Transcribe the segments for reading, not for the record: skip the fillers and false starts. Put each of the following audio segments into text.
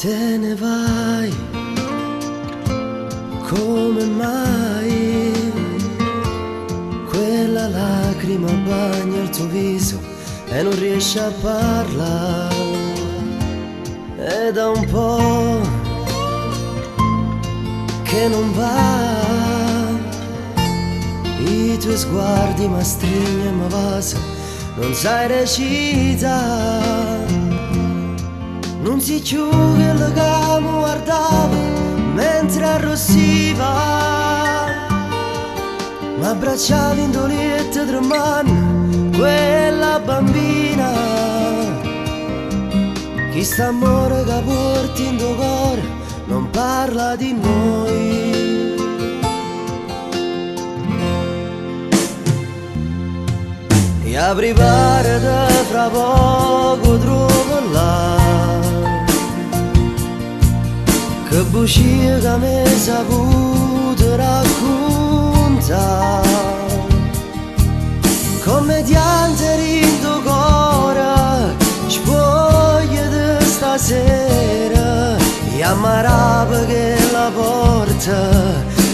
te ne vai, come mai? Quella lacrima bagna il tuo viso e non riesci a parlare. È da un po' che non va. I tuoi sguardi mi stringono e mi vasa, non sai recitare. Non si chiude il legame, guardava mentre arrossiva, ma abbracciavi in doliette tre mani quella bambina. Chi sta amore che porti in tuo cuore non parla di noi. E a privare da fra poco trovo là che bugie che mi hai saputo raccontare. Commediante in tuo cuore, spoglia di stasera, e ammarava che la porta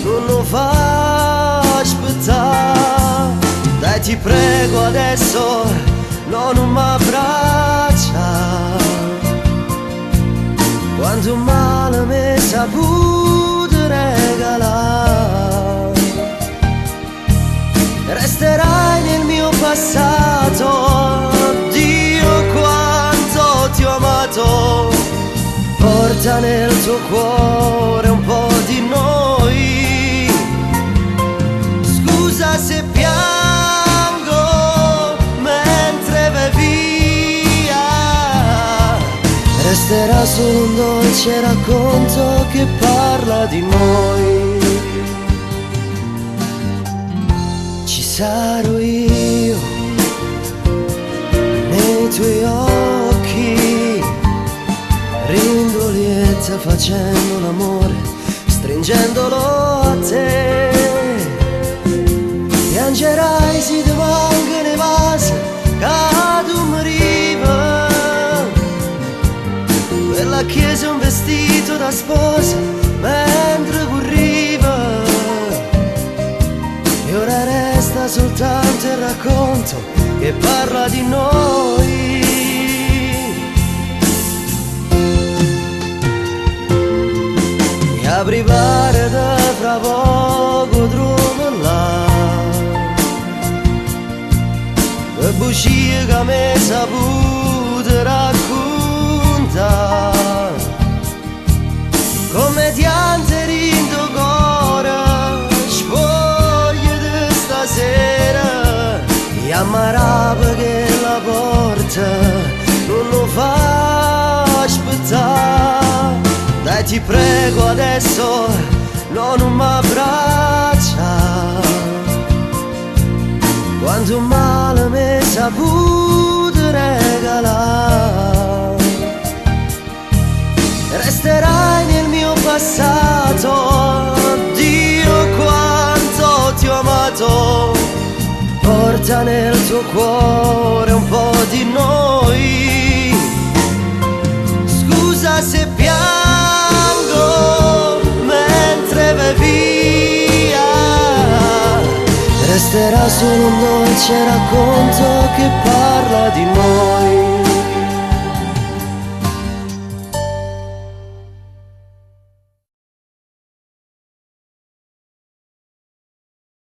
non lo fa aspettare. Dai ti prego adesso non mi abbraccia, quanto male mi hai saputo regalare. Resterai nel mio passato, Dio quanto ti ho amato. Porta nel tuo cuore un po' di noi. Scusa se piango mentre vai via, resterà solo un dolce racconto che parla di noi. Ci sarò io nei tuoi occhi, rindolietta facendo l'amore, stringendolo a te. Piangerai se ti mancano i vasi che tu mi riva, quella chiesa è un vestito da sposa mentre corriva. E ora resta soltanto il racconto che parla di noi. E a privare da fra poco trovo là che bugie che mi hai saputo raccontare. Commediante in tuo cuore, spoglia di stasera, e ammarava che la porta non lo fa aspettare. Dai ti prego adesso non mi abbraccia, quanto male mi hai saputo regalare. Resterai nel mio passato, Dio quanto ti ho amato. Porta nel tuo cuore un po' di noi. Scusa se piango mentre vai via, resterà solo un dolce racconto che